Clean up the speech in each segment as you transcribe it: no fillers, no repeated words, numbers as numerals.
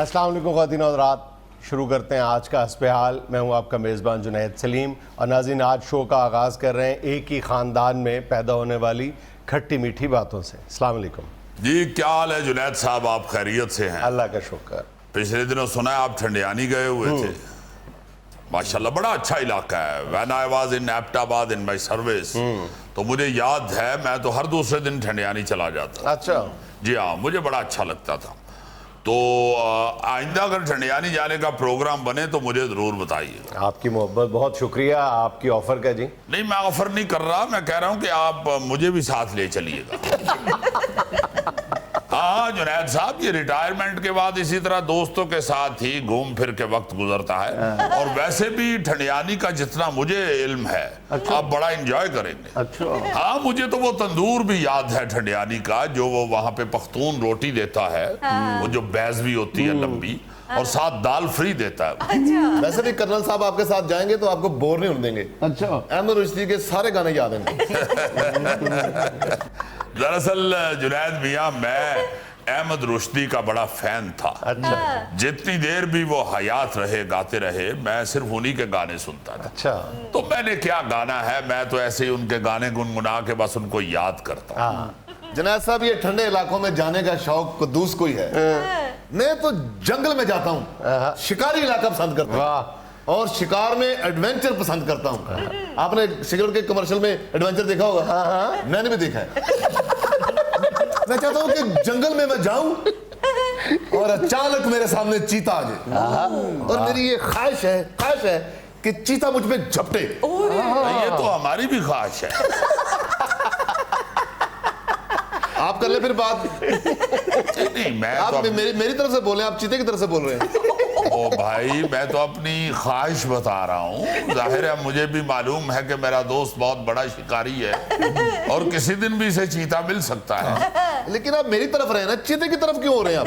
अस्सलाम वालेकुम ख़वातीन और हज़रात, शुरू करते हैं आज का हस्ब हाल। मैं हूं आपका मेज़बान जुनैद सलीम और नाज़रीन आज शो का आगाज़ कर रहे हैं एक ही ख़ानदान में पैदा होने वाली खट्टी मीठी बातों से। अस्सलाम वालेकुम जी, क्या हाल है जुनैद साहब? आप खैरियत से हैं? अल्लाह का शुक्र। पिछले दिनों सुना है आप ठंडियानी गए हुए थे। माशाल्लाह बड़ा अच्छा इलाका है। When I was in Abbottabad in my service, तो मुझे याद है मैं तो हर दूसरे दिन ठंडियानी चला जाता। अच्छा जी हाँ, मुझे बड़ा अच्छा लगता था। तो आइंदा अगर ठंडियानी जाने का प्रोग्राम बने तो मुझे ज़रूर बताइए। आपकी मोहब्बत, बहुत शुक्रिया आपकी ऑफ़र का जी। नहीं, मैं ऑफर नहीं कर रहा, मैं कह रहा हूँ कि आप मुझे भी साथ ले चलिएगा। हाँ जुनैद साहब, ये रिटायरमेंट के बाद इसी तरह दोस्तों के साथ ही घूम फिर के वक्त गुजरता है। और वैसे भी ठंडियानी का जितना मुझे इल्म है, आप बड़ा एंजॉय करेंगे। अच्छा हाँ, मुझे तो वो तंदूर भी याद है ठंडियानी का, जो वो वहाँ पे पख्तून रोटी देता है, वो जो बैज भी होती है लंबी, और साथ दाल फ्री देता है। वैसे भी कर्नल साहब आपके साथ जाएंगे तो आपको बोर नहीं होने देंगे। अच्छा अहमद रुश्दी के सारे गाने याद हैं। दरअसल जुनैद मियाँ, मैं अहमद रुश्दी का बड़ा फैन था। अच्छा जितनी देर भी वो हयात रहे, गाते रहे, मैं सिर्फ उन्हीं के गाने सुनता था। अच्छा तो मैंने क्या गाना है, मैं तो ऐसे ही उनके गाने गुनगुना के बस उनको याद करता। जुनैद साहब, ये ठंडे इलाकों में जाने का शौक कुद्दूस कोई है। मैं तो जंगल में जाता हूँ, शिकारी इलाका पसंद करता हूँ वाह, और शिकार में एडवेंचर पसंद करता हूँ। आपने सिगरेट के कमर्शियल में एडवेंचर देखा होगा, मैंने भी देखा है। मैं चाहता हूँ कि जंगल में मैं जाऊं और अचानक मेरे सामने चीता आ जाए, और मेरी ये ख्वाहिश है कि चीता मुझ पे झपटे। ये तो हमारी भी ख्वाहिश है। आप कर ले फिर बात। नहीं, मैं आप तो मेरी तरफ से बोले, आप चीते की तरफ से बोल रहे हैं। ओ भाई, मैं तो अपनी ख्वाहिश बता रहा हूँ। जाहिर है मुझे भी मालूम है कि मेरा दोस्त बहुत बड़ा शिकारी है और किसी दिन भी इसे चीता मिल सकता है। लेकिन आप मेरी तरफ रहे ना, चीते की तरफ क्यों हो रहे हैं आप?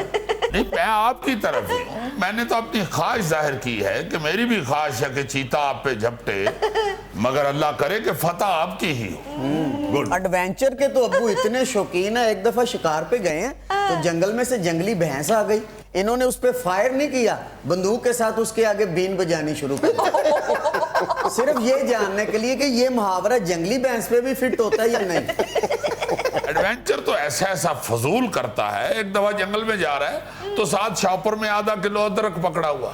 नहीं, मैं आपकी तरफ ही हूँ। मैंने तो अपनी ख्वाहिश जाहिर की है कि मेरी भी ख्वाहिश है कि चीता आप पे झपटे, मगर अल्लाह करे कि फतह आपकी ही हो। गुड। एडवेंचर के तो अब्बू इतने शौकीन है, एक दफा शिकार पे गए हैं तो जंगल में से जंगली भैंस आ गई। इन्होंने उस पे फायर नहीं किया, बंदूक के साथ उसके आगे बीन बजानी शुरू कर दी। सिर्फ ये जानने के लिए कि ये मुहावरा जंगली भैंस पे भी फिट होता है या नहीं। एडवेंचर तो ऐसा ऐसा फजूल करता है। एक दफा जंगल में जा रहा है तो साथ शॉपर में आधा किलो अदरक पकड़ा हुआ।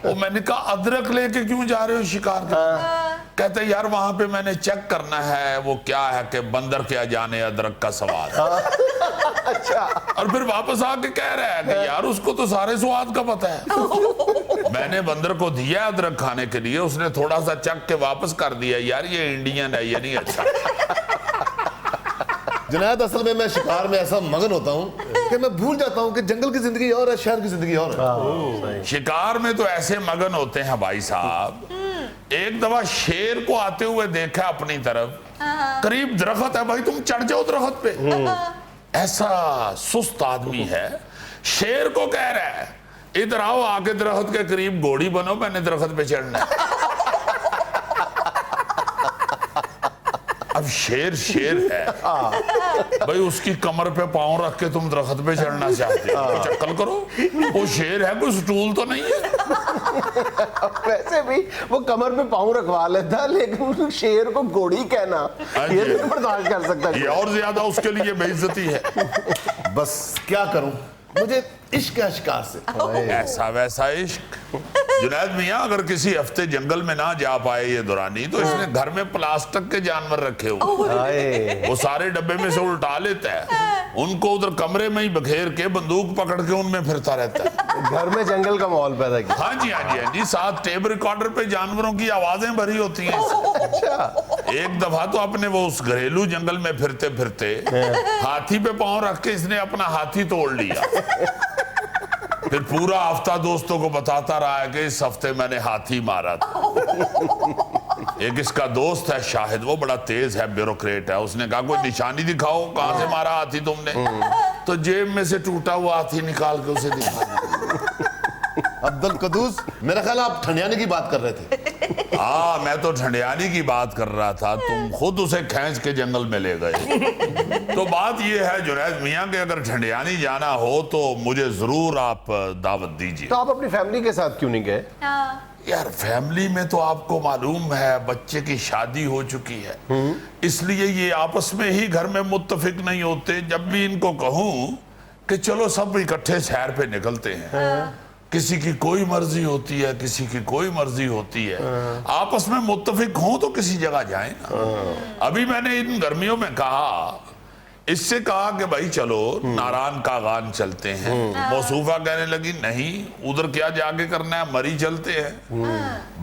वो मैंने कहा, अदरक लेके क्यों जा रहे हो शिकार? कहते यार वहां पे मैंने चेक करना है वो क्या है कि बंदर क्या जाने अदरक का स्वाद। अच्छा और फिर वापस आके कह रहा है कि यार उसको तो सारे स्वाद का पता है। मैंने बंदर को दिया अदरक खाने के लिए, उसने थोड़ा सा चख के वापस कर दिया। यार ये इंडियन है, ये नहीं अच्छा। जुनैद, असल में मैं शिकार में ऐसा मगन होता हूँ कि मैं भूल जाता हूँ कि जंगल की जिंदगी और है, शहर की जिंदगी और है। शिकार में तो ऐसे मगन होते हैं भाई साहब। एक दफा शेर को आते हुए देखा अपनी तरफ, करीब दरख्त है, भाई तुम चढ़ जाओ दरख्त पे। ऐसा सुस्त आदमी है, शेर को कह रहा है इधर आओ, आके दरख्त के करीब घोड़ी बनो, मैंने दरख्त पे चढ़ना है। अब शेर है भाई, उसकी कमर पे पांव रख के तुम दरख्त पे चढ़ना चाहते हो, कुछ अक्ल करो। वो शेर है, कोई स्टूल तो नहीं है। वैसे भी वो कमर पे पाँव रखवा लेता, लेकिन शेर को घोड़ी कहना ये नहीं बर्दाश्त कर सकता। ये और ज्यादा उसके लिए बेइज्जती है। बस क्या करूं, मुझे इश्क है शिकार से। ऐसा वैसा इश्क। जुनैद मियाँ, अगर किसी हफ्ते जंगल में ना जा पाए ये दुरानी, तो इसने घर में प्लास्टिक के जानवर रखे हुए, वो सारे डब्बे में से उल्टा लेता है, उनको उधर कमरे में ही बखेर के बंदूक पकड़ के उनमें फिरता रहता है। घर में जंगल का माहौल पैदा किया। हाँ जी, हाँ जी, हाँ जी। साथ टेप रिकॉर्डर पे जानवरों की आवाजें भरी होती हैं। एक दफा तो अपने वो उस घरेलू जंगल में फिरते फिरते हाथी पे पांव रख के इसने अपना हाथी तोड़ लिया। फिर पूरा हफ्ता दोस्तों को बताता रहा है कि इस हफ्ते मैंने हाथी मारा था। एक इसका दोस्त है शाहिद, वो बड़ा तेज है, ब्यूरोक्रेट है। उसने कहा कोई निशानी दिखाओ, कहां से मारा हाथी तुमने? तो जेब में से टूटा हुआ हाथी निकाल के उसे दिखा। अब्दुल कदूस, मेरा ख्याल आप ठंडियानी की बात कर रहे थे। हाँ, मैं तो ठंडियानी की बात कर रहा था, तुम खुद उसे खींच के जंगल में ले गए। तो बात ये है जुनैद मियाँ कि अगर ठंडियानी जाना हो तो मुझे जरूर आप दावत दीजिए। तो आप अपनी फैमिली के साथ क्यों नहीं गए? यार फैमिली में तो आपको मालूम है बच्चे की शादी हो चुकी है, इसलिए ये आपस में ही घर में मुत्तफिक नहीं होते। जब भी इनको कहूँ कि चलो सब इकट्ठे सैर पे निकलते हैं, किसी की कोई मर्जी होती है, किसी की कोई मर्जी होती है। आपस में मुत्तफिक हों तो किसी जगह जाए ना। अभी मैंने इन गर्मियों में कहा, इससे कहा कि भाई चलो नारायण कागान चलते हैं। मौसूफा कहने लगी नहीं, उधर क्या जाके करना है, मरी चलते हैं।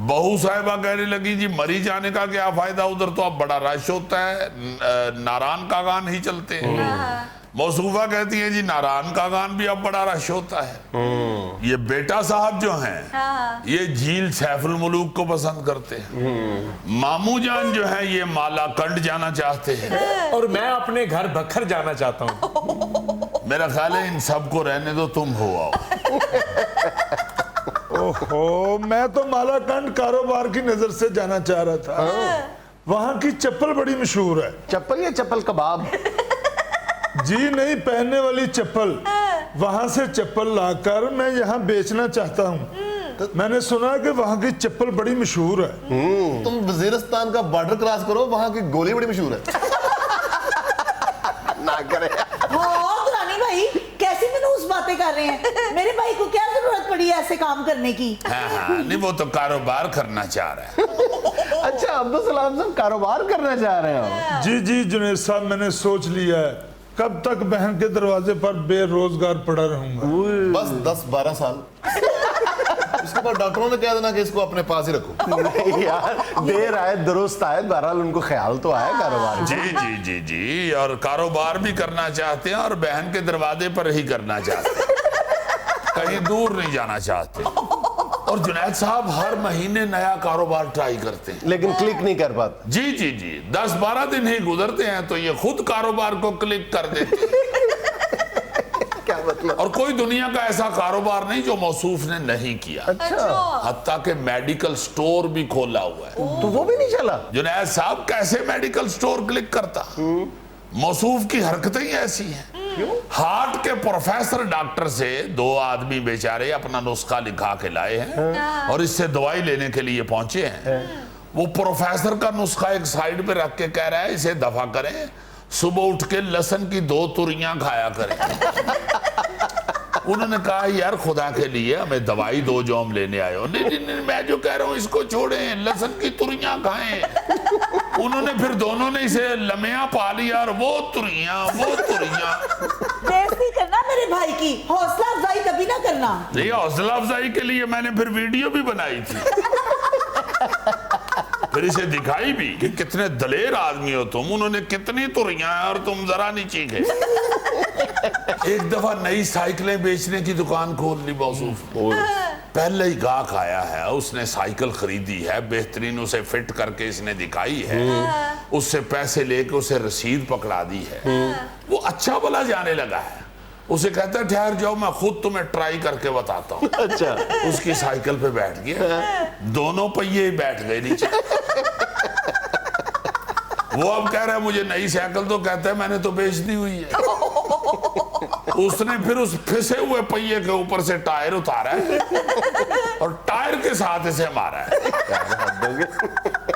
बहू साहिबा कहने लगी जी मरी जाने का क्या फायदा, उधर तो अब बड़ा रश होता है, नारायण कागान ही चलते हैं। मौसूफा कहती है जी नारायण कागान भी अब बड़ा रश होता है। ये बेटा साहब जो हैं ये झील सैफुल मुलूक को पसंद करते हैं। मामू जान जो है ये मालाकंड जाना चाहते हैं, और मैं अपने घर बखर जाना चाहता हूँ। मेरा ख्याल है इन सबको रहने दो, तुम हो आओ। ओहो, मैं तो मालाकंड कारोबार की नजर से जाना चाह रहा था। वहाँ की चप्पल बड़ी मशहूर है। चप्पल या चप्पल कबाब? जी नहीं, पहनने वाली चप्पल। वहाँ से चप्पल लाकर मैं यहाँ बेचना चाहता हूँ। मैंने सुना कि वहाँ की चप्पल बड़ी मशहूर है। तुम वजीरिस्तान का बॉर्डर क्रॉस करो, वहाँ की गोली बड़ी मशहूर है। ना करे। हाँ दुरानी भाई, कैसी मनहूस बातें कर रहे हैं। मेरे भाई को क्या जरूरत पड़ी है ऐसे काम करने की? हाँ, नहीं वो तो कारोबार करना चाह रहा है। अच्छा अब्दुल सलाम साहब कारोबार करना चाह रहे हो? जी जी जुनैद साहब, मैंने सोच लिया है कब तक बहन के दरवाजे पर बेरोजगार पड़ा रहूंगा। बस 10-12 साल। इसके बाद डॉक्टरों ने कह देना कि इसको अपने पास ही रखो। नहीं यार, देर आए दुरुस्त आए, बहरहाल उनको ख्याल तो आया कारोबार। जी जी जी जी, और कारोबार भी करना चाहते हैं और बहन के दरवाजे पर ही करना चाहते हैं, कहीं दूर नहीं जाना चाहते। और जुनैद साहब हर महीने नया कारोबार ट्राई करते हैं, लेकिन क्लिक नहीं कर पाते। जी जी जी, 10-12 दिन ही गुजरते हैं तो ये खुद कारोबार को क्लिक कर देते हैं। क्या मतलब? और कोई दुनिया का ऐसा कारोबार नहीं जो मौसूफ ने नहीं किया। अच्छा, हत्ता के मेडिकल स्टोर भी खोला हुआ है। तो वो भी नहीं चला? जुनैद साहब कैसे मेडिकल स्टोर क्लिक करता? मौसूफ की हरकतें ही ऐसी हैं। हार्ट के प्रोफेसर डॉक्टर से 2 आदमी बेचारे अपना नुस्खा लिखा के लाए हैं और इससे दवाई लेने के लिए पहुंचे हैं। वो प्रोफेसर का नुस्खा एक साइड पे रख के कह रहा है इसे दफा करें, सुबह उठ के लहसुन की 2 तुरियां खाया करें। उन्होंने कहा यार खुदा के लिए हमें दवाई 2 जो हम लेने आए हो। नहीं नहीं नहीं, मैं जो कह रहा हूँ इसको छोड़ें, लहसुन की तुरियां खाएं। उन्होंने फिर दोनों ने इसे लमिया पा लिया और वो तुरियां। बेइज्जती करना मेरे भाई की, हौसला अफजाई कभी ना करना। नहीं, हौसला अफजाई के लिए मैंने फिर वीडियो भी बनाई थी, फिर इसे दिखाई भी कि कितने दलेर आदमी हो तुम। उन्होंने कितनी तुरियां और तुम जरा नहीं चीखे। एक दफा नई साइकिलें बेचने की दुकान खोल ली मौसूफ। पहले ही गाहक आया है, उसने साइकिल खरीदी है, बेहतरीन उसे फिट करके इसने दिखाई है, उससे पैसे लेके उसे रसीद पकड़ा दी है। वो अच्छा भला जाने लगा है, उसे कहता है ठहर जाओ मैं खुद तुम्हें ट्राई करके बताता हूँ। अच्छा, उसकी साइकिल पे बैठ गया, दोनों पहिए बैठ गए नीचे। वो अब कह रहा है मुझे नई साइकिल, तो कहता है मैंने तो बेच दी हुई है। उसने फिर उस फिसे हुए पहिए के ऊपर से टायर उतारा है और टायर के साथ इसे मारा है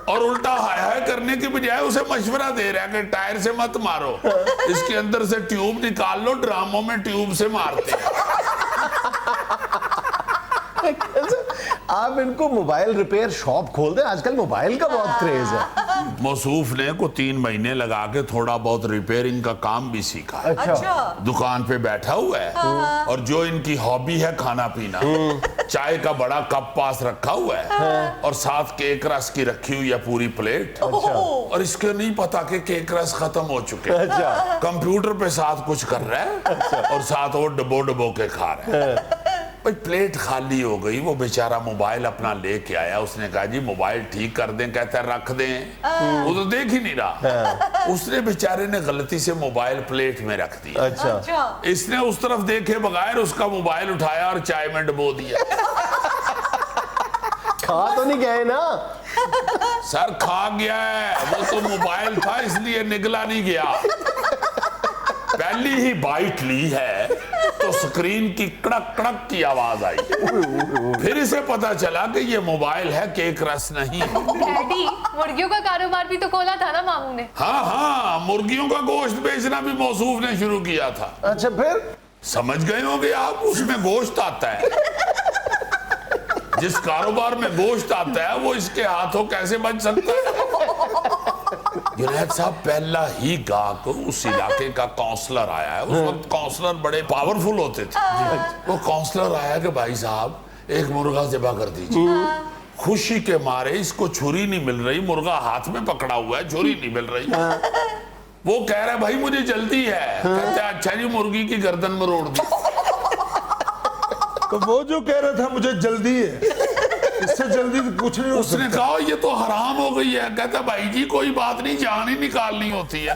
और उल्टा हाय हाय करने की बजाय उसे मशवरा दे रहा है कि टायर से मत मारो, इसके अंदर से ट्यूब निकाल लो, ड्रामों में ट्यूब से मारते हैं। आप इनको मोबाइल रिपेयर शॉप खोल दें, आजकल मोबाइल का बहुत क्रेज है। मौसूफ ने को 3 महीने लगा के थोड़ा बहुत रिपेयरिंग का काम भी सीखा है। अच्छा, दुकान पे बैठा हुआ है और जो इनकी हॉबी है खाना पीना, चाय का बड़ा कप पास रखा हुआ है और साथ केक रस की रखी हुई है पूरी प्लेट। और इसके नहीं पता कि केक रस खत्म हो चुके हैं। अच्छा, कंप्यूटर पे साथ कुछ कर रहा है और साथ वो डबो के खा रहा है। भाई प्लेट खाली हो गई, वो बेचारा मोबाइल अपना लेके आया, उसने कहा जी मोबाइल ठीक कर दें, कहता है रख दें, वो तो देख ही नहीं रहा। उसने बेचारे ने गलती से मोबाइल प्लेट में रख दिया। अच्छा, इसने उस तरफ देखे बगैर उसका मोबाइल उठाया और चाय में डबो दिया। खा तो नहीं गए ना? सर खा गया है, वो तो मोबाइल था इसलिए निगला नहीं गया। पहली ही बाइट ली है तो स्क्रीन की कड़क कड़क की आवाज आई, फिर इसे पता चला कि ये मोबाइल है, केक रस नहीं। डैडी, मुर्गियों का कारोबार भी तो खोला था ना मामू ने। हाँ हाँ, मुर्गियों का गोश्त बेचना भी मौसूफ ने शुरू किया था। अच्छा फिर? समझ गए होंगे आप, उसमें गोश्त आता है। जिस कारोबार में गोश्त आता है वो इसके हाथों कैसे बच सकता है? जुनैद साहब, पहला ही गाहक उस इलाके का काउंसलर आया है। उस वक्त काउंसलर बड़े पावरफुल होते थे। वो काउंसलर आया कि भाई साहब एक मुर्गा ज़िबा कर दीजिए। खुशी के मारे इसको छुरी नहीं मिल रही, मुर्गा हाथ में पकड़ा हुआ है, छुरी नहीं मिल रही। वो कह रहा है भाई मुझे जल्दी है। कहते हैं अच्छा जी, मुर्गी की गर्दन में रोड़ दी। तो वो जो कह रहा था मुझे जल्दी है, इससे जल्दी तो कुछ नहीं हो उसने सकता। कहा ये तो हराम हो गई है। कहता भाई जी कोई बात नहीं, जान ही निकालनी होती है।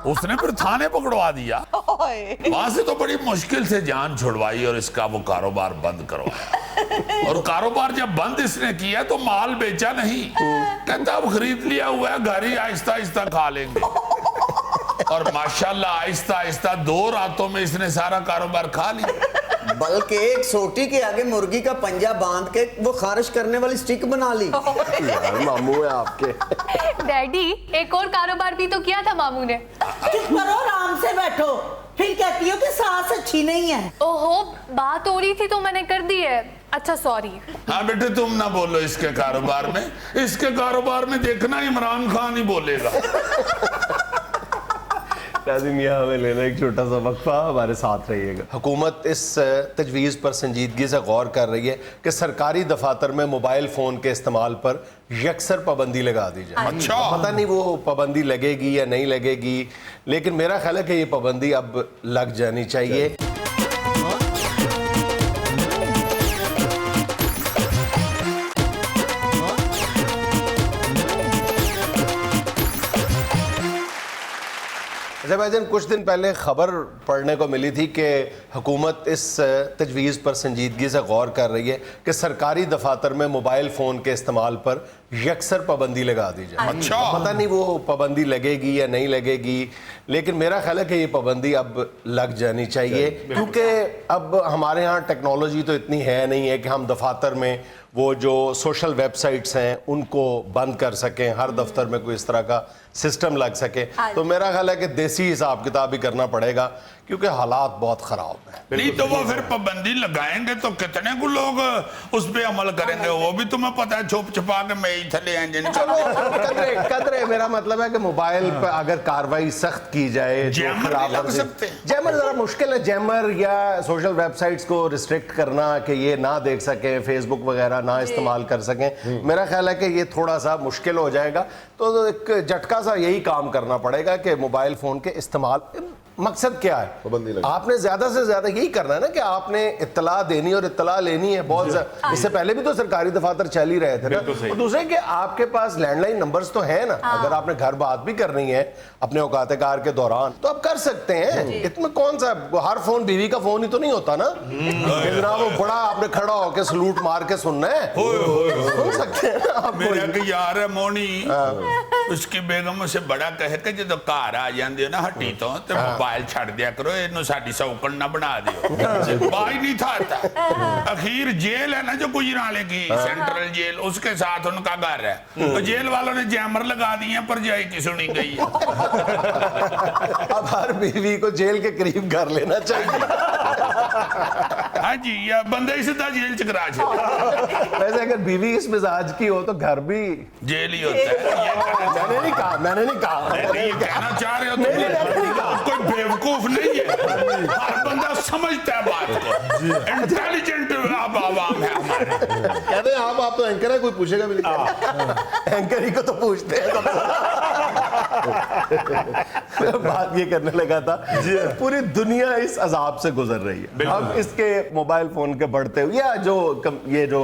उसने फिर थाने पकड़वा दिया। वहां से तो बड़ी मुश्किल से जान छुड़वाई और इसका वो कारोबार बंद करवाया। और कारोबार जब बंद इसने किया तो माल बेचा नहीं। कहता अब खरीद लिया हुआ है, घर ही आहिस्ता आहिस्ता खा लेंगे। और माशाल्लाह आहिस्ता आहिस्ता 2 रातों में इसने सारा कारोबार खा लिया। बल्कि एक सोटी के आगे मुर्गी का पंजा बांध के वो खारिश करने वाली स्टिक बना ली। यार मामू है आपके। डैडी, एक और कारोबार भी तो किया था मामू ने। चुप करो, आराम से बैठो। फिर कहती हो कि सास अच्छी नहीं है। ओहो, बात हो रही थी तो मैंने कर दी है। अच्छा सॉरी। हाँ बेटे, तुम ना बोलो इसके कारोबार में। इसके कारोबार में देखना इमरान खान ही बोलेगा। नाज़रीन, यहाँ हमें लेना एक छोटा सा वक्फा, हमारे साथ रहिएगा। हुकूमत इस तजवीज़ पर संजीदगी से गौर कर रही है कि सरकारी दफातर में मोबाइल फ़ोन के इस्तेमाल पर यकसर पाबंदी लगा दी जाए। अच्छा। पता नहीं वो पाबंदी लगेगी या नहीं लगेगी, लेकिन मेरा ख्याल है कि ये पाबंदी अब लग जानी चाहिए। अच्छा भाईजान, कुछ दिन पहले खबर पढ़ने को मिली थी कि हुकूमत इस तजवीज़ पर संजीदगी से गौर कर रही है कि सरकारी दफातर में मोबाइल फ़ोन के इस्तेमाल पर यकसर पाबंदी लगा दी जाए। अच्छा। पता नहीं वो पाबंदी लगेगी या नहीं लगेगी, लेकिन मेरा ख्याल है कि ये पाबंदी अब लग जानी चाहिए, क्योंकि अब हमारे यहाँ टेक्नोलॉजी तो इतनी है नहीं है कि हम दफातर में वो जो सोशल वेबसाइट्स हैं उनको बंद कर सकें, हर दफ्तर में कोई इस तरह का सिस्टम लग सके। तो मेरा ख्याल है कि देसी हिसाब किताब ही करना पड़ेगा, क्योंकि हालात बहुत ख़राब हैं। नहीं तो वो फिर पाबंदी लगाएंगे तो कितने को लोग उस पे अमल करेंगे, वो भी तुम्हें पता है। छुप छुपा के मैं ही थले इंजन चलो कदरे मेरा मतलब है कि मोबाइल पर अगर कार्रवाई सख्त की जाए, जैमर नहीं लग सकते। जैमर जरा मुश्किल है। जैमर या सोशल वेबसाइट्स को रिस्ट्रिक्ट करना कि ये ना देख सकें, फेसबुक वगैरह ना इस्तेमाल कर सकें, मेरा ख्याल है कि ये थोड़ा सा मुश्किल हो जाएगा। तो एक झटका सा यही काम करना पड़ेगा कि मोबाइल फोन के इस्तेमाल, मकसद क्या है, पाबंदी लगा। आपने ज्यादा से ज्यादा यही करना है ना कि आपने इत्तला देनी और इत्तला लेनी है। बहुत इससे पहले भी तो सरकारी दफातर चल ही रहे थे ना। और दूसरे कि आपके पास लैंडलाइन नंबर्स तो है ना, अगर आपने घर बात भी करनी है अपने औकात कार के दौरान तो आप कर सकते हैं। इसमें कौन सा, हर फोन बीवी का फोन ही तो नहीं होता ना कि जनाब वो बड़ा आपने खड़ा होकर सलूट मार के सुनना है। सुन सकते हैं ना आप। मेरा एक यार है मोनी, उसकी बेगम से बड़ा कह के जो घर आ जाते ना हट्टी तो मोबाइल छड़ दिया करो, इन्हों साडी सौकड़ ना बना दियो। बाई नहीं था आता। अखीर जेल है ना जो गुजराले की, सेंट्रल जेल, उसके साथ उनका घर है। तो जेल वालों ने जैमर लगा दिए, पर जाई की सुनी गई है। अब हर बीवी को जेल के करीब कर लेना चाहिए। हाँ जी, या बंदे ही सीधा जेल च करा छे। वैसे अगर बीवी इस मिजाज की हो तो घर भी जेल ही होता है। ये मैंने नहीं कहा नहीं, ये कहना चाह रहे हो तुम, कोई बेवकूफ नहीं है। हर बंदा समझता है बात को। इंटेलिजेंट आप आवाम है हमारे। कहते हैं आप तो एंकर है, कोई पूछेगा भी नहीं। एंकर ही को तो पूछते हैं। बात ये करने लगा था, पूरी दुनिया इस अजाब से गुजर रही है। अब इसके मोबाइल फोन के बढ़ते हुए या जो ये जो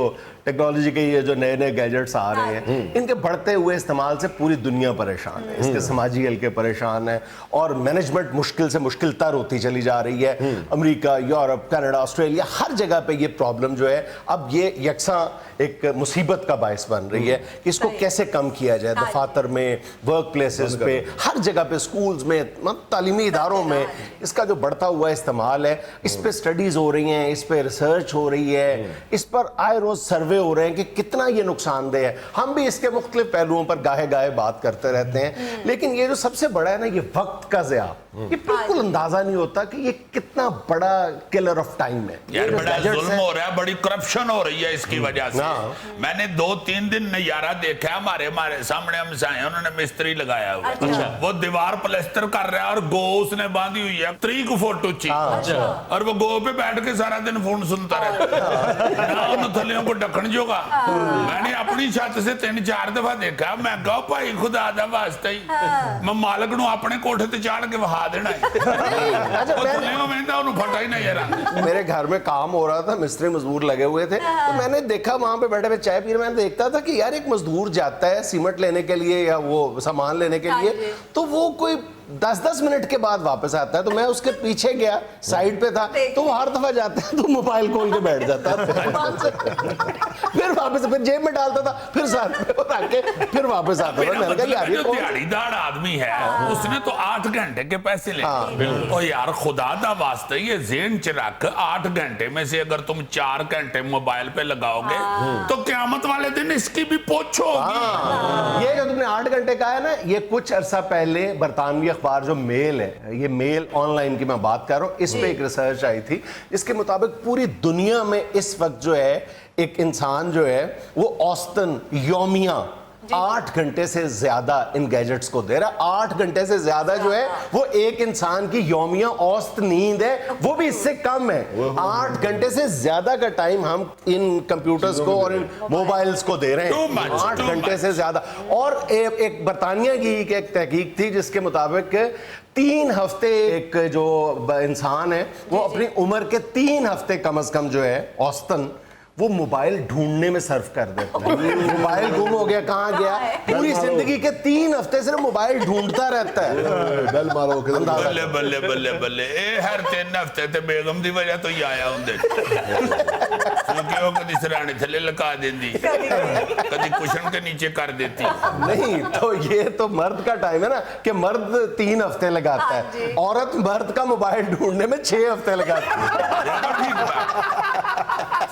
टेक्नोलॉजी के ये जो नए नए गैजेट्स आ रहे हैं, इनके बढ़ते हुए इस्तेमाल से पूरी दुनिया परेशान है, इसके समाजी हल्के परेशान है और मैनेजमेंट मुश्किल से मुश्किल तर होती चली जा रही है। अमेरिका, यूरोप, कनाडा, ऑस्ट्रेलिया, हर जगह पे ये प्रॉब्लम जो है अब ये यकसा एक मुसीबत का बायस बन रही है कि इसको कैसे कम किया जाए। दफातर में, वर्क प्लेसेस पे, हर जगह पे, स्कूल्स में, तालीमी इदारों में इसका जो बढ़ता हुआ इस्तेमाल है, इस पे स्टडीज हो रही हैं, इस पे रिसर्च हो रही है, इस पर आए रोज सर्वे हो रहे हैं कि कितना ये नुकसानदेह है। हम भी इसके मुख्तलिफ पहलुओं पर गाहे गाहे बात करते रहते हैं, लेकिन ये जो सबसे बड़ा है ना, ये वक्त का ज़िया, ये बिल्कुल अंदाजा नहीं होता कि ये कितना बड़ा किलर ऑफ टाइम है। यार बड़ा जुल्म हो रहा है, बड़ी करप्शन हो रही है इसकी वजह से। मैंने 2-3 दिन नजारा देखा, हमारे सामने हम से आए, उन्होंने मिस्त्री लगाया हुआ, वो दीवार प्लास्टर कर रहा है और गो उसने बांधी हुई है, 3 फोटो चाहिए और वो गो पे बैठ के सारा दिन फोन सुनता रहता है ना, उन थलियों को ढकन जोगा। मैंने अपनी छत से 3-4 दफा देखा, मैं कहा भाई खुदा दा वास्ते ही मैं मालक नूं अपने कोठे ते चाड़ के वहा देना है। फटा ही नहीं यार। मेरे घर में काम हो रहा था, मिस्त्री मजदूर लगे हुए थे, तो मैंने देखा वहां पे बैठे हुए चाय पी रहे, मैंने देखता था कि यार एक मजदूर जाता है सीमेंट लेने के लिए या वो सामान लेने के लिए, तो वो कोई 10-10 मिनट के बाद वापस आता है, तो मैं उसके पीछे गया, साइड पे था, तो वो हर दफा जाता है तो मोबाइल खोल के बैठ जाता था फिर वापस फिर जेब में डालता था, फिर साथ में रख के फिर वापस आता था। मैंने कहा यार ये जो दिहाड़ीदार आदमी है उसने तो 8 घंटे के पैसे ले, और यार खुदा दा वास्ते ये ज़हन च रख, 8 घंटे में से अगर तुम 4 घंटे मोबाइल पे लगाओगे तो क़यामत वाले दिन इसकी भी पोछ होगी। ये जो तुमने 8 घंटे कहा है ना, ये कुछ अरसा पहले बरतानवी अखबार जो मेल है, ये मेल ऑनलाइन की मैं बात कर रहा हूँ, इस पे एक रिसर्च आई थी जिसके मुताबिक पूरी दुनिया में इस वक्त जो है एक इंसान जो है वो औसतन यौमिया 8 घंटे से ज्यादा इन गैजेट्स को दे रहा है। 8 घंटे से ज्यादा जो है वो एक इंसान की यौमिया औसत नींद है, वो भी इससे कम है। 8 घंटे से ज्यादा का टाइम हम इन कंप्यूटर्स को और इन मोबाइल्स को दे रहे हैं, 8 घंटे से ज्यादा। और एक बरतानिया की एक तहकीक थी जिसके मुताबिक 3 हफ्ते एक जो इंसान है वो अपनी उम्र के 3 हफ्ते कम से कम जो है औसतन वो मोबाइल ढूंढने में सर्व कर देता है। मोबाइल गुम हो गया, कहाँ गया, पूरी जिंदगी के 3 हफ्ते सिर्फ मोबाइल ढूंढता रहता है। बेल मारो के बल्ले बल्ले बल्ले बल्ले ए हर 3 हफ्ते ते बेगम दी वजह तो ही आया हुंदे क्योंकि वो कदी सराने थले लगा देती, कदी कुशन के नीचे कर देती। नहीं तो ये तो मर्द का टाइम है ना कि मर्द 3 हफ्ते लगाता है, औरत मर्द का मोबाइल ढूंढने में 6 हफ्ते लगाती है। ठीक बात,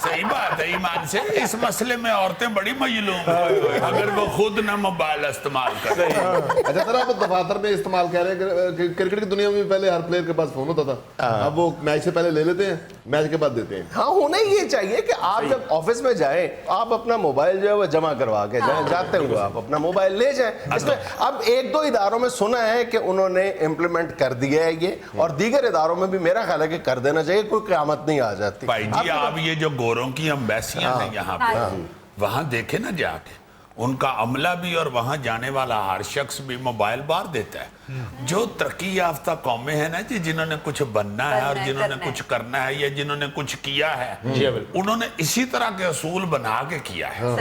सही बात है। ईमान से इस मसले में औरतें बड़ी मजलूम हैं अगर वो खुद ना मोबाइल इस्तेमाल करें। अच्छा सर, आप दफातर में इस्तेमाल कह रहे हैं कि क्रिकेट की दुनिया में पहले हर प्लेयर के पास फोन होता था, अब वो मैच से पहले ले लेते हैं, मैच के बाद देते हैं। हाँ, होना ही ये चाहिए कि आप जब ऑफिस में जाएं आप अपना मोबाइल जो है वो जमा करवा के जाएं, जाते हुए आप अपना मोबाइल ले जाएं। इसमें अब 1-2 इदारों में सुना है कि उन्होंने इम्प्लीमेंट कर दिया है ये, और दीगर इदारों में भी मेरा ख्याल है कि कर देना चाहिए, कोई क़यामत नहीं आ जाती। भाई जी आप ये जो गोरों की एम्बेसियां हैं यहाँ पे, वहां देखे ना जाके उनका अमला भी और वहां जाने वाला हर शख्स भी मोबाइल बार देता है। जो तरक्की याफ्ता कौमें हैं ना जी, जिन्होंने कुछ बनना है और जिन्होंने कुछ करना है या जिन्होंने कुछ किया है, उन्होंने इसी तरह के असूल बना के किया है।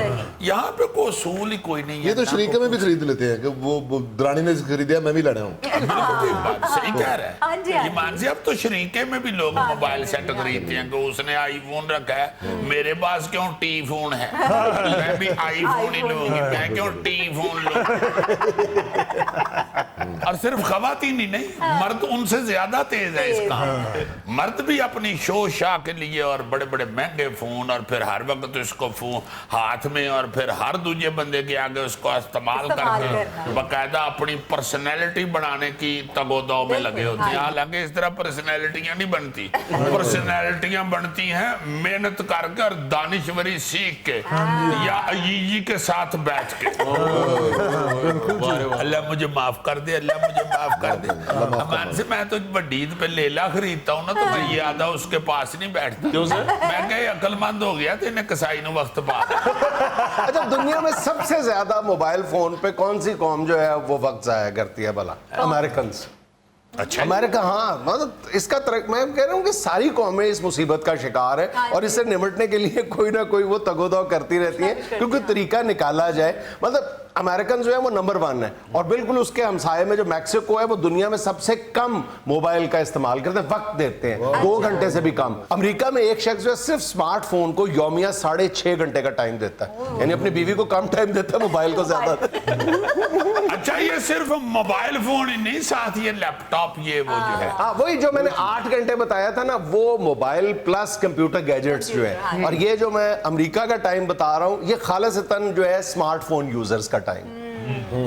यहाँ पे कोई असूल ही कोई नहीं है। ये तो शरीके में भी खरीद लेते हैं कि वो दरानी ने खरीदा, मैं भी लड़ा हूँ। सही कह रहे हैं ईमान से। अब तो शरीके में भी लोग मोबाइल सेट खरीदते हैं कि उसने आईफोन रखा है, मेरे पास क्यों टी फोन है, मैं भी आईफोन ही लूंगी, मैं क्यों टी फोन लूं। और सिर्फ खवातीन ही नहीं, मर्द उनसे ज्यादा तेज है इस काम में। मर्द भी अपनी शो शाह के लिए और बड़े बड़े महंगे फोन, और फिर हर वक्त उसको फोन हाथ में, और फिर हर दूसरे बंदे के आगे उसको इस्तेमाल करके बाकायदा अपनी पर्सनैलिटी बनाने की तगोदौ में लगे होते हैं। हालांकि इस तरह पर्सनैलिटियां नहीं बनती, पर्सनैलिटियां बनती हैं मेहनत करके और दानिशवरी सीख के या अजीजी के साथ बैठ के। अल्लाह मुझे माफ कर दे, अल्लाह मुझे माफ कर दे। अमान से मैं तो बडीद पे लेला खरीदता हूँ ना, तो मैं ये आधा उसके पास नहीं बैठता। क्यों सर? मैं कहीं अक्लमंद हो गया तो इन्हें कसाई ने वक्त पा। अच्छा, दुनिया में सबसे ज्यादा मोबाइल फोन पे कौन सी कौम जो है वो वक्त जाया करती है भला? अमेरिकन। अच्छा। अमेरिका, हाँ, मतलब इसका मैं कह रहा हूँ कि सारी कौमें इस मुसीबत का शिकार है और इससे निपटने के लिए कोई ना कोई वो तगोदाव करती रहती है क्योंकि तरीका निकाला जाए। मतलब अमेरिकन जो है वो नंबर 1 है और बिल्कुल उसके हमसाये में जो मैक्सिको है वो दुनिया में सबसे कम मोबाइल का इस्तेमाल करते हैं, वक्त देते हैं 2 घंटे से भी कम। अमेरिका में एक शख्स जो है सिर्फ स्मार्टफोन को यौमिया 6.5 घंटे का टाइम देता है, यानी अपनी बीवी को कम टाइम देता है, मोबाइल को ज्यादा। अच्छा, ये सिर्फ मोबाइल फोन ही नहीं, साथ ये लैपटॉप, ये वो जो है, हाँ, वही जो मैंने 8 घंटे बताया था ना, वो मोबाइल प्लस कंप्यूटर गैजेट्स जो है। और ये जो मैं अमेरिका का टाइम बता रहा हूँ, ये खालिसतन जो है स्मार्टफोन यूजर्स का टाइम।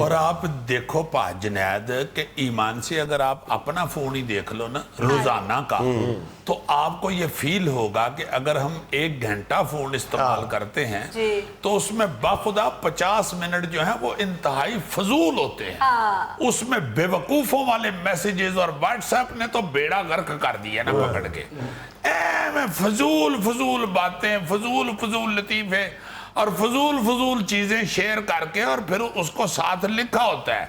और आप देखो पा जुनैद के ईमान से अगर आप अपना फोन ही देख लो ना रोजाना का, तो आपको ये फील होगा कि अगर हम 1 घंटा फोन इस्तेमाल करते हैं तो उसमें बाखुदा 50 मिनट जो है वो इंतहाई फजूल होते हैं। उसमें बेवकूफों वाले मैसेजेस और व्हाट्सएप ने तो बेड़ा गर्क कर दिया ना पकड़ के। में फजूल फजूल बातें, फजूल फजूल लतीफे और फजूल चीजें शेयर करके, और फिर उसको साथ लिखा होता है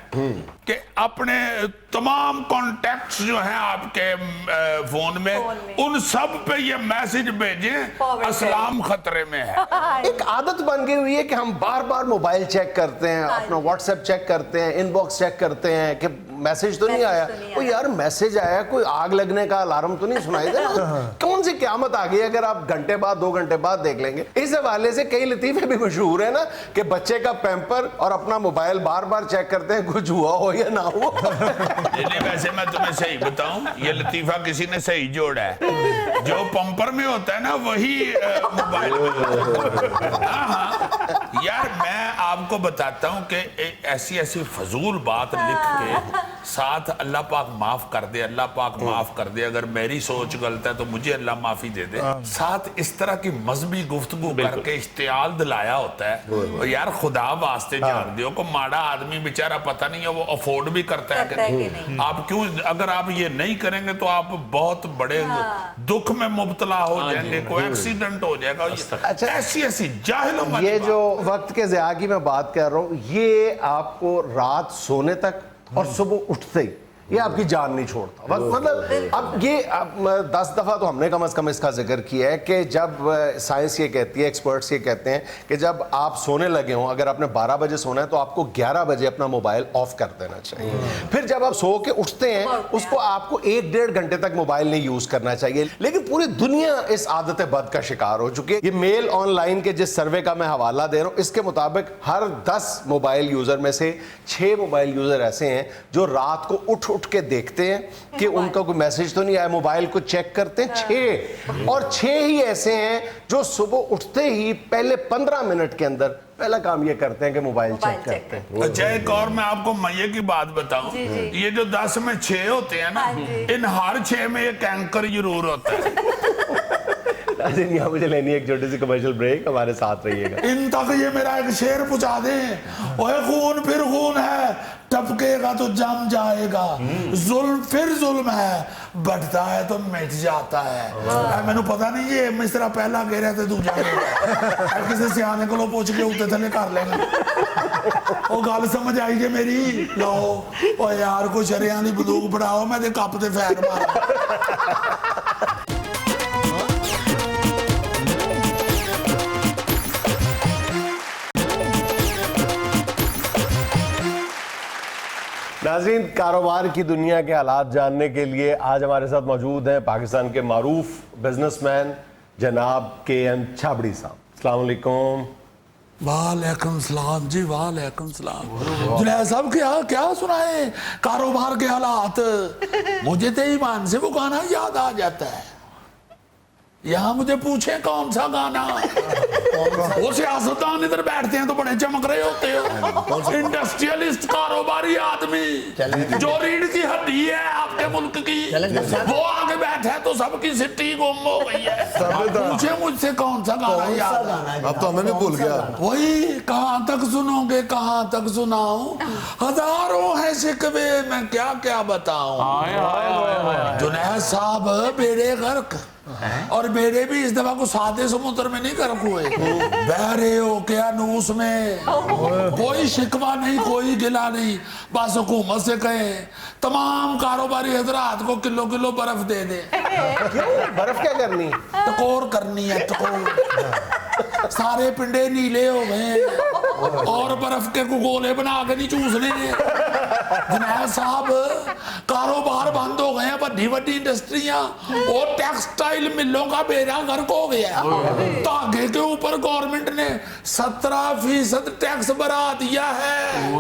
कि अपने तमाम कॉन्टैक्ट्स जो हैं आपके फोन में उन सब पे ये मैसेज भेजें, अस्लाम खतरे में है। एक आदत बन गई हुई है कि हम बार बार मोबाइल चेक करते हैं, अपना व्हाट्सएप चेक करते हैं, इनबॉक्स चेक करते हैं कि मैसेज तो नहीं आया। ओ यार, मैसेज आया, कोई आग लगने का अलार्म तो नहीं सुनाई दे रहा? कौन सी क़यामत आ गई अगर आप घंटे बाद 2 घंटे बाद देख लेंगे। इस हवाले से कई लतीफे भी मशहूर है ना कि बच्चे का पैम्पर और अपना मोबाइल बार बार चेक करते हैं, कुछ हुआ हो या ना हो। नहीं, वैसे मैं तुम्हें सही बताऊं, ये लतीफा किसी ने सही जोड़ा है। जो पंपर में होता है ना वही मोबाइल में। हाँ, यार मैं आपको बताता हूं कि ऐसी ऐसी फजूल बात लिख के साथ अल्लाह पाक माफ कर दे, अल्लाह पाक माफ कर दे, अगर मेरी सोच गलत है तो मुझे अल्लाह माफी दे दे, साथ इस तरह की मजहबी गुफ्तगू करके इश्तियाल दिलाया होता है। और यार खुदा वास्ते जान दियो को माड़ा आदमी बेचारा पता नहीं है वो अफोर्ड भी करता है कि नहीं। आप क्यों, अगर आप ये नहीं करेंगे तो आप बहुत बड़े दुख में मुब्तला हो जाएंगे, कोई एक्सीडेंट हो जाएगा। अच्छा, ऐसी ऐसी जाहिलों ये जो वक्त के ज़िया की मैं बात कर रहा हूँ, ये आपको रात सोने तक और सुबह उठते ही ये आपकी जान नहीं छोड़ता। मतलब अब ये 10 दफ़ा तो हमने कम से कम इसका जिक्र किया है कि जब साइंस ये कहती है, एक्सपर्ट्स ये कहते हैं कि जब आप सोने लगे हों, अगर आपने 12 बजे सोना है तो आपको 11 बजे अपना मोबाइल ऑफ कर देना चाहिए। फिर जब आप सो के उठते हैं उसको आपको 1-1.5 घंटे तक मोबाइल नहीं यूज़ करना चाहिए। लेकिन पूरी दुनिया इस आदत बद का शिकार हो चुकी है। ये मेल ऑनलाइन के जिस सर्वे का मैं हवाला दे रहा हूँ, इसके मुताबिक हर 10 मोबाइल यूज़र में से 6 मोबाइल यूज़र ऐसे हैं जो रात को उठ के देखते हैं कि उनका कोई मैसेज तो नहीं आया, मोबाइल को चेक करते हैं। 6 और 6 ही ऐसे हैं जो सुबह उठते ही पहले 15 मिनट के अंदर पहला काम ये करते हैं कि मोबाइल चेक करते हैं। अच्छा, एक और मैं आपको मजे की बात बताऊं, ये जो 10 में 6 होते हैं ना, इन हर 6 में एक एंकर जरूर होता है। यहाँ मुझे लेनी है एक छोटी सी कमर्शियल ब्रेक, हमारे साथ रहिएगा। इन तक ये मेरा एक शेर पहुंचा दे, ओए खून फिर खून है, टपकेगा तो जम जाएगा, जुल्म फिर जुल्म है, बढ़ता है तो मिट जाता है। मैंने पता नहीं ये मिसरा पहला कह रहे थे दूजा किसी सियाने को पूछ के उठते थले कर लेंगे। वो गल समझ आई जे मेरी, लो ओ यार कोई शरियां दी बंदूक बढ़ाओ, मैं ते कप ते फैन मारा। नाज़रीन, कारोबार की दुनिया के हालात जानने के लिए आज हमारे साथ मौजूद हैं पाकिस्तान के मारूफ बिजनेसमैन जनाब KM छाबड़ी साहब। अस्सलाम वालेकुम। वालेकुम सलाम जी, वालेकुम सलाम। जुनैद साहब क्या सुनाए कारोबार के हालात, मुझे तो ईमान से वो गाना याद आ जाता है। यहाँ मुझे पूछे कौन सा गाना, वो सियासतदान इधर बैठते हैं तो बड़े चमक रहे होते हो, इंडस्ट्रियलिस्ट कारोबारी आदमी जो रीढ़ की हड्डी है आपके मुल्क की, वो आगे बैठे है तो सबकी सिट्टी गुम हो गई है। पूछे मुझसे कौन सा गाना याद है, अब तो हमें भी भूल गया। वही कहाँ तक सुनोगे, कहाँ तक सुनाऊं, हजारों है शिकवे, मैं क्या क्या बताऊं। जुनैद साहब बेड़े गर्क, اور میرے بھی اس دفعہ کو سادے سمندر میں نہیں غرق ہوئے, بحر اوقیانوس میں. کوئی شکوہ نہیں, کوئی گلہ نہیں, بس حکومت سے کہیں تمام کاروباری حضرات کو کلو کلو برف دے دیں. برف کیا کرنی؟ ٹکور کرنی ہے, ٹکور. سارے پنڈے نیلے ہو گئے اور برف کے گولے بنا کے نہیں چوسنے. جنید صاحب کاروبار بند ہو گئے ہیں, بڑی بڑی انڈسٹریاں اور ٹیکسٹائل ملوں کا بیڑا غرق ہو گیا. تاگے کے اوپر گورنمنٹ نے 17% ٹیکس بڑھا دیا ہے.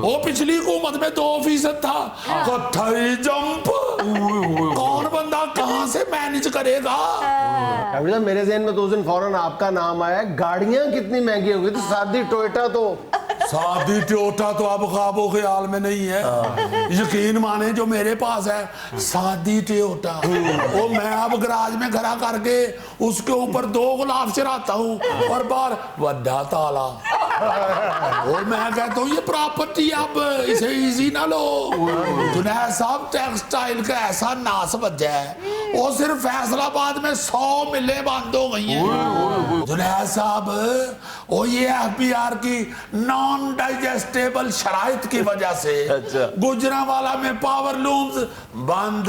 وہ پچھلی حکومت میں 2% تھا. کٹھائی جمپ, کون بندہ کہاں سے مینج کرے گا؟ میرے ذہن میں تو اس دن فوراً آپ کا نام آیا, گاڑیاں کتنی مہنگی ہو گئی تو سادی ٹویوٹا تو سادی ٹویوٹا تو اب خواب و خیال میں نہیں ہے. یقین مانے جو میرے پاس ہے سادی ٹویوٹا, وہ میں اب گراج میں کھڑا کر کے اس کے اوپر 2 غلاف چراتا ہوں اور باہر وڈا تالا. اور میں کہتا ہوں یہ پراپرٹی اب اسے ایزی نہ لو. جنید صاحب ٹیکسٹائل کا ایسا ناس بجا ہے, وہ صرف فیصل آباد میں 100 ملیں بند ہو گئی ہیں. جنید صاحب وہ یہ FBR کی نان ڈائجسٹیبل شرائط کی وجہ سے گجرانوالہ میں پاور لومز بند,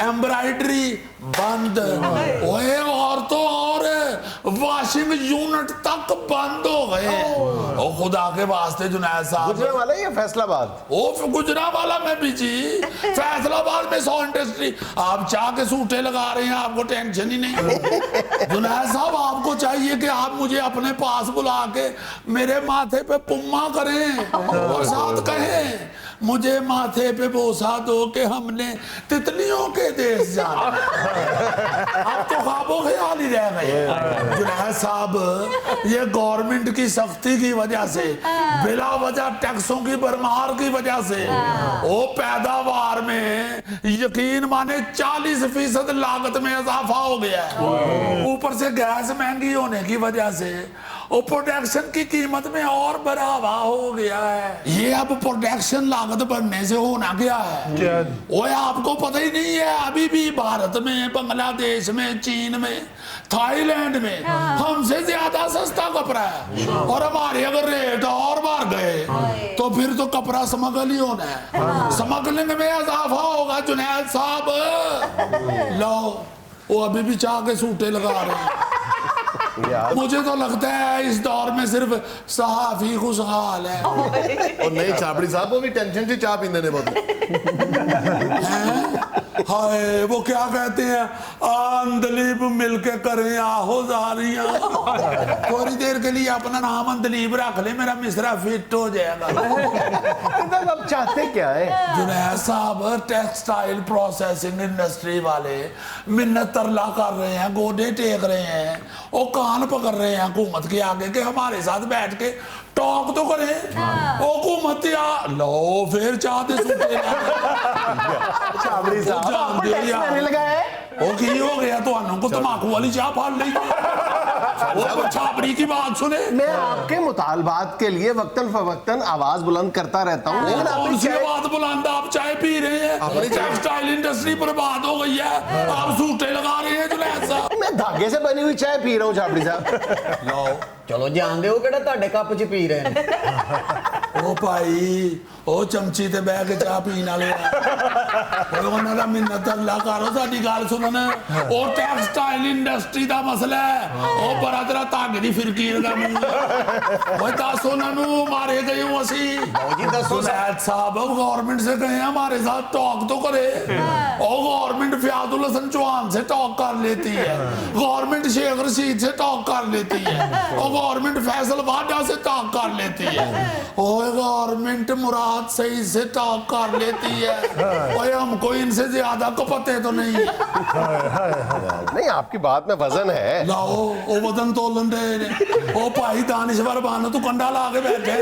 ایمبرائڈری بند, اور تو اور واشنگ یونٹ تک بند ہو گئے. او خدا کے واسطے جنید صاحب, گجرانوالہ یا فیصل آباد؟ او گجرانوالہ میں بھی جی, فیصل آباد میں 100 انڈسٹری. آپ چاہ کے سوٹے لگا رہے ہیں, آپ کو ٹینشن ہی نہیں. جنید صاحب آپ کو چاہیے کہ آپ مجھے اپنے پاس بلا کے میرے ماتھے پہ پما کریں اور ساتھ کہیں مجھے ماتھے پہ بوسا دو کہ ہم نے تتلیوں کے دیش جانا. اب تو خواب و خیال ہی رہ گئے. جنید صاحب یہ گورنمنٹ کی سختی کی وجہ سے, بلا وجہ ٹیکسوں کی برمار کی وجہ سے وہ پیداوار میں یقین مانے 40% لاگت میں اضافہ ہو گیا ہے. اوپر سے گیس مہنگی ہونے کی وجہ سے وہ پروڈکشن کی قیمت میں اور بڑھاوا ہو گیا ہے. یہ اب پروڈکشن لاگت بڑھنے سے ہونا کیا ہے, وہ آپ کو پتہ ہی نہیں ہے. ابھی بھی بھارت میں, بنگلہ دیش میں, چین میں, تھائی لینڈ میں ہم سے زیادہ سستا کپڑا ہے, اور ہمارے اگر ریٹ اور بڑھ گئے تو پھر تو کپڑا سمگل ہی ہونا ہے. سمگلنگ میں اضافہ ہوگا. جنید صاحب لو, وہ ابھی بھی چاہ کے سوٹے لگا رہے ہیں. مجھے تو لگتا ہے اس دور میں صرف صحافی خوشحال ہے. اور نہیں چھاپڑی صاحب, وہ بھی ٹینشن سے چاہ پیندے نے بہت. ہائے وہ کیا کہتے ہیں, اندلیب مل کے کریں آہو زاریاں. تھوڑی دیر کے لیے اپنا نام اندلیب رکھ لے, میرا مصرع فٹ ہو جائے گا. اب چاہتے کیا ہے جنید صاحب, ٹیکسٹائل پروسیسنگ انڈسٹری والے منت ترلا کر رہے ہیں, گوڈے ٹیک رہے ہیں, وہ کان پکڑ رہے ہیں حکومت کے آگے کہ ہمارے ساتھ بیٹھ کے ٹاک تو کریں. حکومت لو پھر چاہتے سوٹے چھابڑی صاحب آپ کو ٹیکس میں نہیں لگا ہے. وہ کی ہو گیا تو انہوں کو تماکو والی چاہ پھاڑ لئی. وہ چھابڑی کی بات سنے, میں آپ کے مطالبات کے لیے وقتاً فوقتاً آواز بلند کرتا رہتا ہوں, لیکن آپ کون سی بات بلند, آپ چائے پی رہے ہیں, ٹیکسٹائل انڈسٹری برباد ہو گئی ہے, آپ سوٹے لگا رہے ہیں. جنید صاحب میں دھاگے سے بنی ہوئی چائے پی رہا ہوں چھابڑی صاحب. لو چلو جان دے ہو کہڑا تہاڈے کپ چ پی رہے ہیں. او بھائی, او چمچی تے بہ کے چاہ پین والے انہاں دا منت اللہ کرو ساڈی گل سنن. او ٹیکسٹائل انڈسٹری دا مسئلہ ہے, او بڑا تیرا تاگے دی فرقیر دا منہ. او دس انہاں نوں مارے گئے ہوں اسی. جنید صاحب گورنمنٹ سے کہیں ہمارے ساتھ ٹاک تو کرے. او گورنمنٹ فیاض الحسن چوہان سے ٹاک کر لیتی ہے, گورنمنٹ شیخ رشید سے ٹاک کر لیتی ہے, او گورنمنٹ فیصل واڈا سے ٹاک کر لیتی ہے, او گورنمنٹ مراد سعید سے ٹاک کر لیتی ہے. اوے ہم کو ان سے زیادہ کو پتے تو نہیں. نہیں آپ کی بات میں وزن ہے. لاؤ او وزن تولن دے, او بھائی دانشور بانو تو کنڈا لا کے بیٹھے.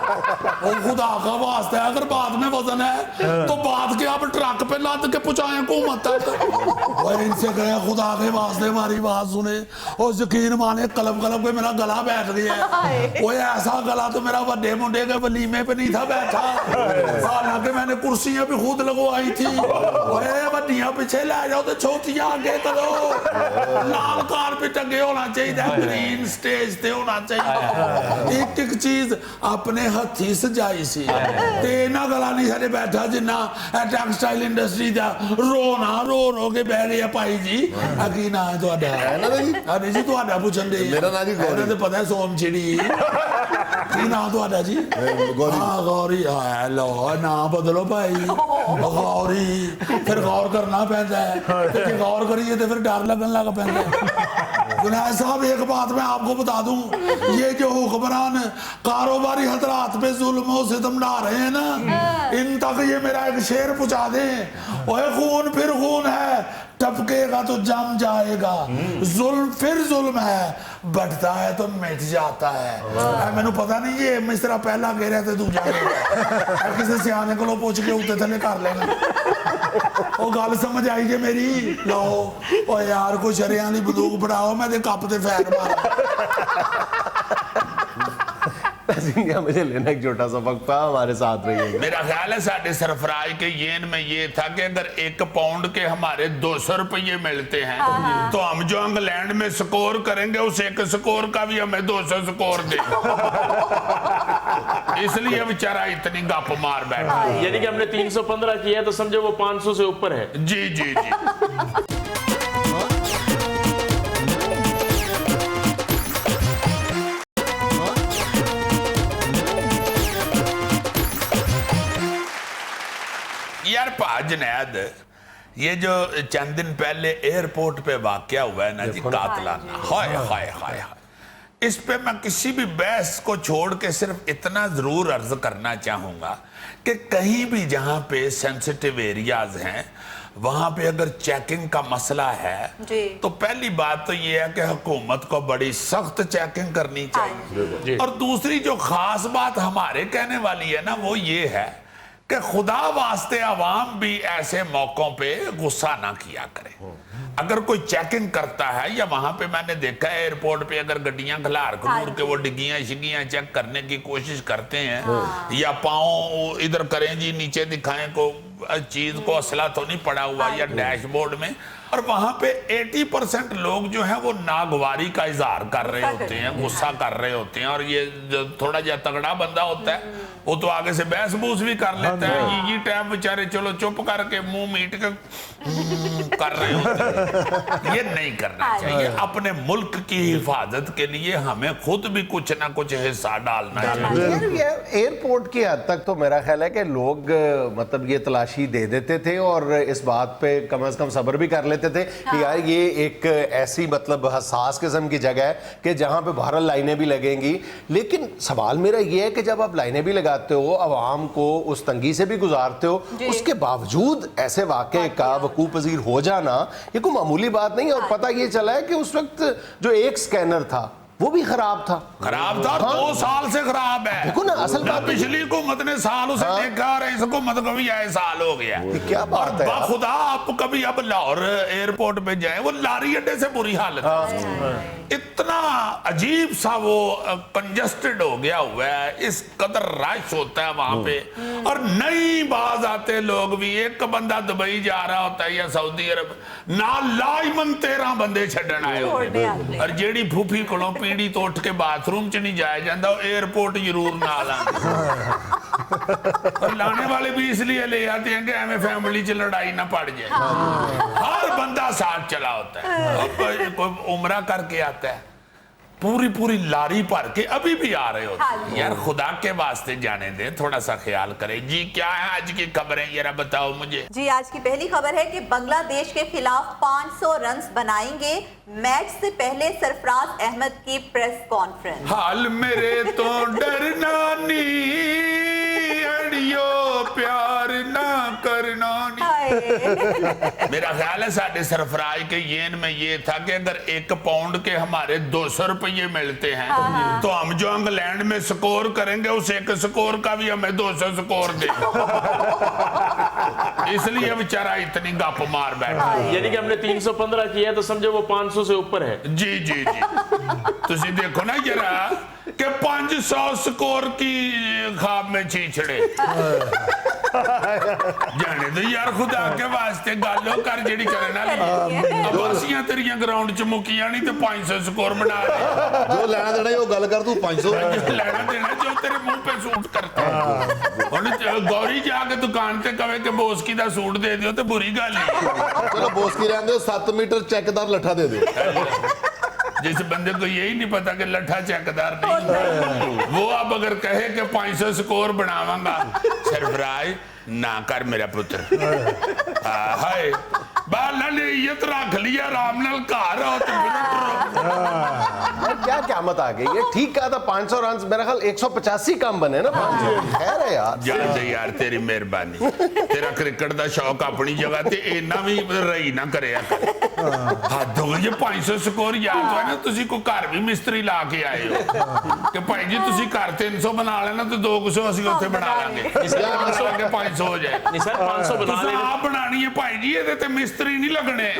और खुदा का वास्ता है, अगर बाद में वजन है तो बाद के आप ट्रक पे लाद के पहुंचाए हुकूमत तक। और इनसे कहे खुदा के वास्ते हमारी बात सुने और यकीन माने कलम कलम के मेरा गला बैठ गया है। वो ऐसा गला तो मेरा बड़े मुंडे के वलीमे पे नहीं था बैठा, हालांकि मैंने कुर्सियां भी खुद लगवाई थी। बड्डियां पीछे ले जाओ तो छोटियां आगे करो, लाल कारपेट अगे होना चाहिए, ग्रीन स्टेज ते होना चाहिए, एक एक चीज अपने हथी सजाई सी। ते इना गला नहीं सारे बैठा जिन्ना टेक्सटाइल इंडस्ट्री दा रो के बह गया। भाई जी की ना है तुहाडा? अरे जी तुहाडा पूछन दे। मेरा नाम जी गौरी। तो पता है सोम चिड़ी। की नाम तुहाडा जी? गौरी। हाँ गौरी। लो ना बदलो भाई, गौरी फिर गौर करना पैंदा है, ते जे गौर करिए तो फिर डर लगन लग पैंदा है। जुनैद साहब एक बात मैं आपको बता दूं, ये जो हुक्मरान कारोबारी हजरात पे जुल्म और सितम ढा रहे हैं ना, इन तक ये मेरा एक शेर पहुंचा दें। ओए खून फिर खून है, टपकेगा तो जम जाएगा, जुल्म फिर जुल्म है, बढ़ता है तो मिट जाता है। मैंने पता नहीं ये मिसरा पहला कह रहे थे दूजा किसी सियाने को पूछ के उत्ते थले कर लेना। वो गल समझ आई जे मेरी? लो ओ यार कोई शरियां दी बंदूक फड़ाओ, मैं ते कप ते फैर मारा। क्या मुझे लेना एक छोटा सा वक्फा, हमारे साथ रहिएगा। मेरा ख्याल है साढ़े सरफराज के येन में ये था कि अगर 1 पाउंड के हमारे 200 रुपये मिलते हैं तो हम जो इंग्लैंड में स्कोर करेंगे उस एक स्कोर का भी हमें 200 स्कोर दे। इसलिए बेचारा इतनी गप मार बैठा। यानी कि हमने 315 किया है तो समझो वो 500 से ऊपर है। जी जी जी। यार पा जुनैद, ये जो चंद दिन पहले एयरपोर्ट पे वाकया हुआ है ना जी, कातलाना, हाय हाय हाय हाय, इस पे मैं किसी भी बहस को छोड़ के सिर्फ इतना जरूर अर्ज करना चाहूंगा कि कहीं भी जहां पे सेंसिटिव एरियाज हैं वहां पे अगर चेकिंग का मसला है तो पहली बात तो ये है कि हुकूमत को बड़ी सख्त चेकिंग करनी चाहिए। और दूसरी जो खास बात हमारे कहने वाली है ना वो ये है कि खुदा वास्ते आवाम भी ऐसे मौकों पे गुस्सा ना किया करे। अगर कोई चेकिंग करता है, या वहां पे मैंने देखा है एयरपोर्ट पे अगर गड्डियां खलार खलूर के वो डिग्गियां शिग्गियां चेक करने की कोशिश करते हैं, या पाँव इधर करें जी नीचे दिखाएं को चीज को असला तो नहीं पड़ा हुआ या डैशबोर्ड में, और वहां पे 80% लोग जो है वो नागवारी का इजहार कर रहे होते हैं, गुस्सा कर रहे होते हैं। और ये जो थोड़ा जा तगड़ा बंदा होता है वो तो आगे से बहस बूस भी कर लेता है। ये टाइम बेचारे चलो चुप करके मुंह मीट के कर रहे होते हैं। ये नहीं करना चाहिए। अपने मुल्क की हिफाजत के लिए हमें खुद भी कुछ ना कुछ हिस्सा डालना चाहिए। एयरपोर्ट की हद तक तो मेरा ख्याल है कि लोग मतलब ये तलाशी दे देते थे और इस बात पे कम से कम सब्र भी कर लेते थे कि यार ये एक ऐसी मतलब हसास किस्म की जगह है कि जहां पे बहरहाल लाइनें भी लगेंगी। लेकिन सवाल मेरा ये है कि जब आप लाइनें भी लगाते हो, आवाम को उस तंगी से भी गुजारते हो, उसके बावजूद ऐसे वाक़े का वकूअ पज़ीर हो जाना ये कोई मामूली बात नहीं है। और पता ये चला है कि उस वक्त जो एक स्कैनर था वो भी खराब था। खराब था, 2 साल से खराब है। देखो ना, असल बात पिछली हुकूमत ने साल उसे देखा और इस हुकूमत को भी आए साल हो गया। क्या बात है। खुदा आप कभी अब लाहौर एयरपोर्ट पे जाए, वो लारी अड्डे से बुरी हालत है। इतना अजीब सा वो कंजस्टेड हो गया हुआ है, इस कदर रश होता है वहां पे। और नई बाज आते लोग भी, एक बंदा दुबई जा रहा होता है या सऊदी अरब, ना लाइमन 13 बंदे छड़न आए होते। और जेड़ी फूफी कोलों पीड़ी तो उठ के बाथरूम च नहीं जाया जाता, एयरपोर्ट जरूर ना लाने। और लाने वाले भी इसलिए ले आते हैं कि हमें फैमिली च लड़ाई ना पड़ जाए। हर बंदा साथ चला होता है। कोई उम्रा करके आता है, पूरी लारी भर के अभी भी आ रहे होते हैं। यार खुदा के वास्ते जाने दे, थोड़ा सा ख्याल करें। जी क्या है आज की खबरें, जरा बताओ मुझे। जी आज की पहली खबर है कि बांग्लादेश के खिलाफ 500 रन बनाएंगे। मैच से पहले सरफराज अहमद की प्रेस कॉन्फ्रेंस। हाल मेरे तो डरना नी, अड़ियो प्यार ना करना नी। मेरा ख्याल है साढ़े सरफराज के येन में ये था कि अगर 1 पाउंड के हमारे 200 रुपये मिलते हैं तो हम जो इंग्लैंड में स्कोर करेंगे उस 1 स्कोर का भी हमें 200 स्कोर दे। इसलिए बेचारा इतनी गप मार बैठा। यानी कि हमने 315 किया है तो समझो वो 500 से ऊपर है। जी जी जी तुसी देखो ना जरा कि 500 स्कोर की ख्वाब में छीछड़े जाने दो यार खुदा के वास्ते गालो कर जेड़ी करना अबासियां तेरियां ग्राउंड च मुकियां नहीं तो 500 स्कोर बना दे। जो लेना देना है वो गल कर तू 500 लेना देना जो तेरे मुंह पे सूट करता है। गौरी जाके दुकान ते कवे के बोस्की दा सूट दे दियो तो बुरी गल नहीं। चलो बोस की रहने दो 7 मीटर चेकदार लट्ठा दे दो। जिस बंदे को यही नहीं पता कि लट्ठा चेकदार नहीं वो अब अगर कहे कि 500 स्कोर बनावांगा सरफराज ना कर मेरा पुत्र। हाय बाला ने ये तो रख लिया आराम नाल घर आओ तो क्या क़यामत आ गई है। ठीक कहा था 500 रन, मेरा ख्याल 185 कम बने ना 500। खैर है यार जान दे यार तेरी मेहरबानी। तेरा क्रिकेट दा शौक अपनी जगह ते इन्ना भी रही ना करे हद हो गई। 500 स्कोर याद तो है ना तुसी को घर भी मिस्त्री ला के आए हो कि भाई जी तुसी घर 300 बना लेना तो 200 ਅਸੀਂ ਉੱਥੇ ਬਣਾ ਲਾਂਗੇ। ਇਸ ਲਈ 500 के 500 हो जाए। नहीं सर 500 बना ਤੁਸੀਂ लेना। ਆਪ ਬਣਾਣੀ ਹੈ ਭਾਈ ਜੀ ਇਹਦੇ ਤੇ ਮਿਸਤਰੀ ਨਹੀਂ ਲੱਗਣੇ।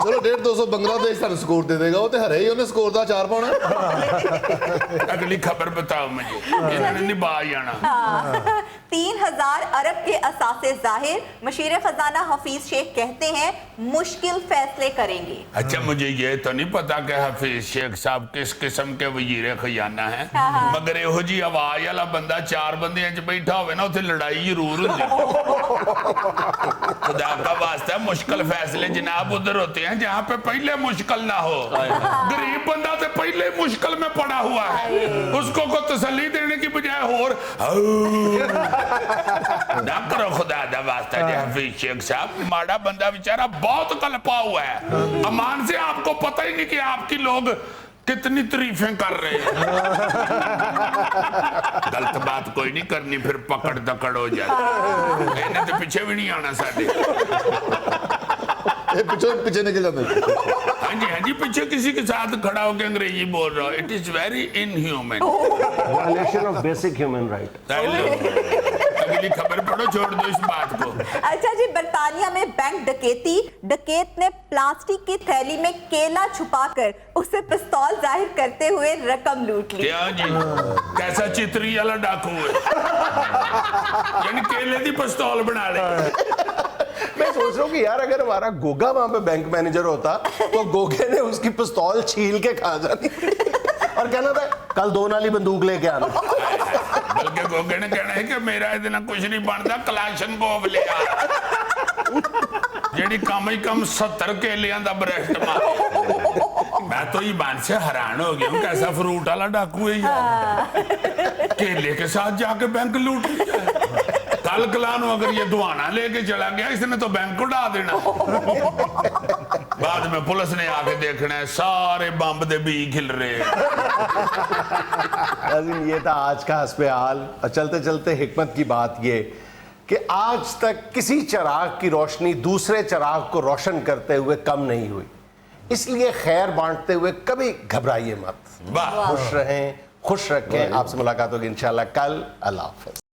चलो 150-200 बांग्लादेश ਤੁਹਾਨੂੰ स्कोर दे देगा वो तो हरे ही उन्हें स्कोर ਦਾ 4 ਪਾਉਣਾ। अगली खबर बताओ मुझे इन्होंने निभा जाना। 3000 अरब के असासे जाहिर मशीर खजाना हफीज शेख कहते हैं मुश्किल फैसले करेंगे। अच्छा मुझे ये तो नहीं पता कि हफीज शेख साहब किस किस्म के वजीरे खजाना है मगर एहो जी आवाज वाला बंदा 4 बंदे च बैठा होवे ना उथे लड़ाई जरूर होती। खुदा का वास्ता मुश्किल फैसले जनाब उधर होते हैं जहाँ पे पहले मुश्किल ना हो। गरीब बंदा तो पहले मुश्किल में पड़ा हुआ है उसको को तसल्ली देने की बजाय और ना करो खुदा दा वास्ता जी हफीज शेख साहब माड़ा बंदा बेचारा बहुत कलपा हुआ है। अमान से आपको पता ही नहीं कि आपकी लोग कितनी तारीफें कर रहे हैं। गलत बात कोई नहीं करनी फिर पकड़ दकड़ हो जाती। इन्हें तो पीछे भी नहीं आना साडे। पीछे निकल जाते। हाँ जी पीछे किसी के साथ खड़ा होकर अंग्रेजी बोल रहा हूँ। It is very inhuman violation of basic human right. अगली खबर पढ़ो छोड़ दो इस बात को। अच्छा जी बर्तानिया में बैंक डकैती डकैत ने प्लास्टिक की थैली में केला छुपाकर उसे पिस्तौल जाहिर करते हुए रकम लूट ली। क्या जी कैसा चित्री वाला डाकू है यानी केले दी पिस्तौल बना ले। मैं सोच रहा हूँ कि यार अगर हमारा गोगा वहां पे बैंक मैनेजर होता तो गोगे ने उसकी पिस्तौल छील के खा जानी और कहना था कल 2 नाली बंदूक लेके आना। बल्कि गोगे ने कहना है कि मेरा इस दिन कुछ नहीं बनता कलाशन को ले आ जेडी कम ही कम 70 केलियां दा ब्रेस्ट मार। मैं तो ईमान से हैरान हो गया हूँ कैसा फ्रूट वाला डाकू है यार केले के साथ जाके बैंक लूट लिया। कल कलानो अगर ये दुआना लेके चला गया इसने तो बैंक को उड़ा देना। बाद में पुलिस ने आके देखना है सारे बम्ब दे बी खिल रहे हैं। ये था आज का हस्बे हाल। और चलते चलते हिकमत की बात ये कि आज तक किसी चिराग की रोशनी दूसरे चिराग को रोशन करते हुए कम नहीं हुई। इसलिए खैर बांटते हुए कभी घबराइए मत। वाह खुश रहें खुश रखें। आपसे मुलाकात होगी इंशाल्लाह कल। अल्लाह हाफ़िज़।